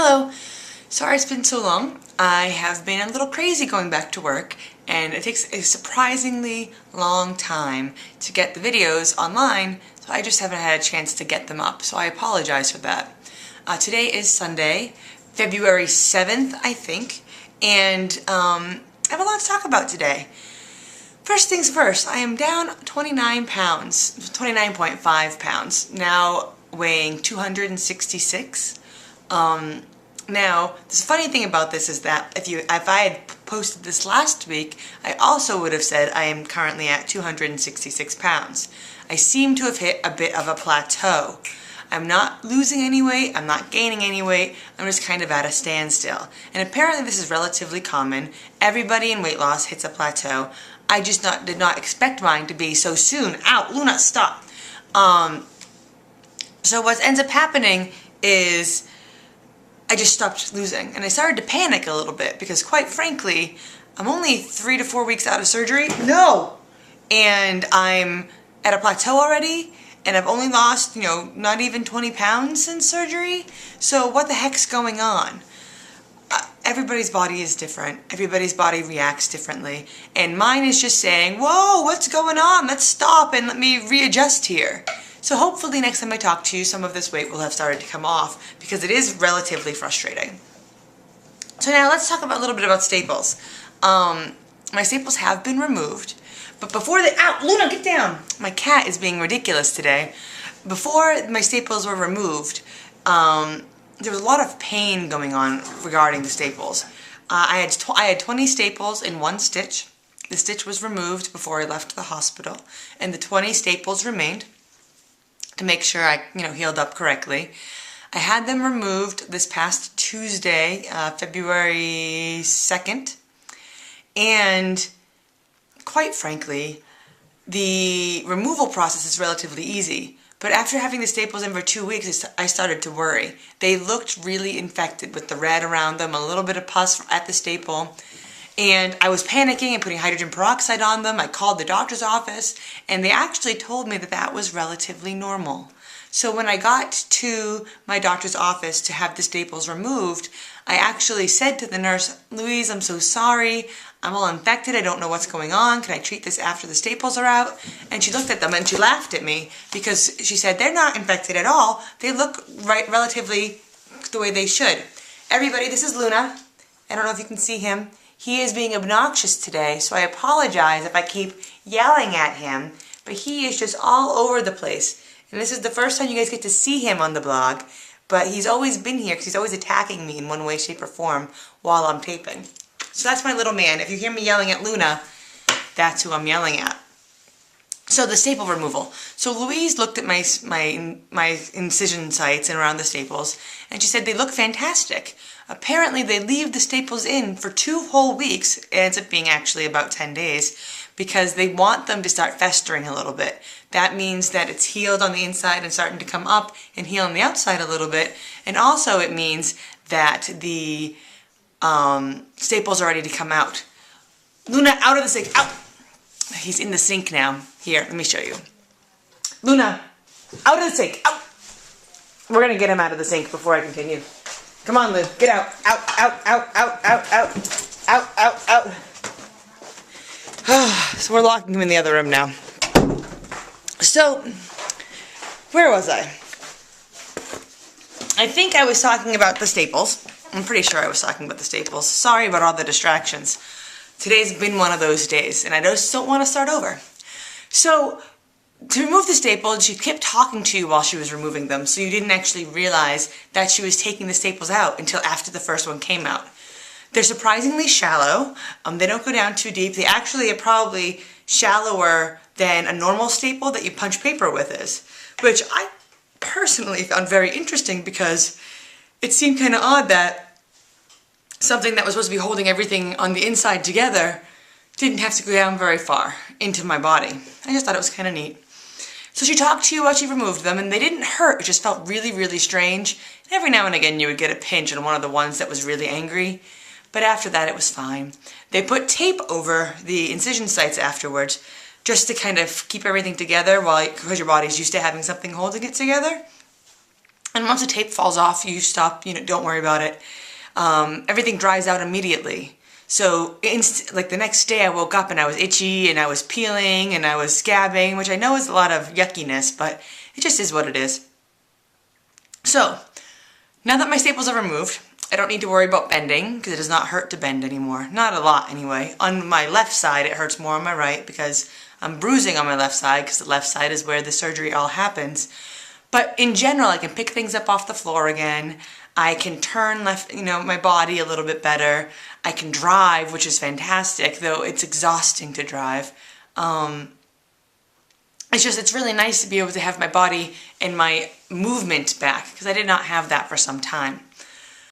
Hello. Sorry it's been so long. I have been a little crazy going back to work, and it takes a surprisingly long time to get the videos online, so I just haven't had a chance to get them up, so I apologize for that. Today is Sunday, February 7th, I think, and I have a lot to talk about today. First things first, I am down 29 pounds, 29.5 pounds, now weighing 266. Now, the funny thing about this is that if I had posted this last week, I also would have said I am currently at 266 pounds. I seem to have hit a bit of a plateau. I'm not losing any weight, I'm not gaining any weight, I'm just kind of at a standstill. And apparently this is relatively common. Everybody in weight loss hits a plateau. I just did not expect mine to be so soon. Ow, Luna, stop! So what ends up happening is I just stopped losing, and I started to panic a little bit because, quite frankly, I'm only 3 to 4 weeks out of surgery. No! And I'm at a plateau already, and I've only lost, not even 20 pounds since surgery. So what the heck's going on? Everybody's body is different. Everybody's body reacts differently. And mine is just saying, whoa, what's going on? Let's stop and let me readjust here. So hopefully next time I talk to you, some of this weight will have started to come off because it is relatively frustrating. So now let's talk a little bit about staples. My staples have been removed, but before ow, Luna, get down! My cat is being ridiculous today. Before my staples were removed, there was a lot of pain going on regarding the staples. I had 20 staples in one stitch. The stitch was removed before I left the hospital, and the 20 staples remained to make sure I, healed up correctly. I had them removed this past Tuesday, February 2nd, and quite frankly, the removal process is relatively easy. But after having the staples in for 2 weeks, I started to worry. They looked really infected with the red around them, a little bit of pus at the staple. And I was panicking and putting hydrogen peroxide on them. I called the doctor's office, and they actually told me that that was relatively normal. So when I got to my doctor's office to have the staples removed, I actually said to the nurse, Louise, I'm so sorry. I'm all infected. I don't know what's going on. Can I treat this after the staples are out? And she looked at them and she laughed at me because she said, they're not infected at all. They look relatively the way they should. Everybody, this is Luna. I don't know if you can see him. He is being obnoxious today, so I apologize if I keep yelling at him, but he is just all over the place. And this is the first time you guys get to see him on the blog, but he's always been here because he's always attacking me in one way, shape, or form while I'm taping. So that's my little man. If you hear me yelling at Luna, that's who I'm yelling at. So the staple removal. So Louise looked at my incision sites and around the staples, and she said they look fantastic. Apparently they leave the staples in for 2 whole weeks. It ends up being actually about 10 days because they want them to start festering a little bit. That means that it's healed on the inside and starting to come up and heal on the outside a little bit. And also it means that the staples are ready to come out. Luna, out of the sink, out! He's in the sink now. Here, let me show you. Luna, out of the sink, out! We're gonna get him out of the sink before I continue. Come on, Lou, get out, out, out, out, out, out, out, out, out, out. So we're locking him in the other room now. So, where was I? I think I was talking about the staples. I'm pretty sure I was talking about the staples. Sorry about all the distractions. Today's been one of those days, and I just don't want to start over. So, to remove the staples, she kept talking to you while she was removing them, so you didn't actually realize that she was taking the staples out until after the first one came out. They're surprisingly shallow. They don't go down too deep. They actually are probably shallower than a normal staple that you punch paper with is, which I personally found very interesting because it seemed kind of odd that something that was supposed to be holding everything on the inside together didn't have to go down very far into my body. I just thought it was kind of neat. So she talked to you while she removed them, and they didn't hurt. It just felt really, really strange. And every now and again you would get a pinch on one of the ones that was really angry. But after that it was fine. They put tape over the incision sites afterwards just to kind of keep everything together because your body's used to having something holding it together. And once the tape falls off, you stop, don't worry about it. Everything dries out immediately. So, like the next day I woke up and I was itchy and I was peeling and I was scabbing, which I know is a lot of yuckiness, but it just is what it is. So, now that my staples are removed, I don't need to worry about bending because it does not hurt to bend anymore. Not a lot anyway. On my left side it hurts more on my right because I'm bruising on my left side because the left side is where the surgery all happens. But in general, I can pick things up off the floor again. I can turn my body a little bit better. I can drive, which is fantastic, though it's exhausting to drive. It's really nice to be able to have my body and my movement back, because I did not have that for some time.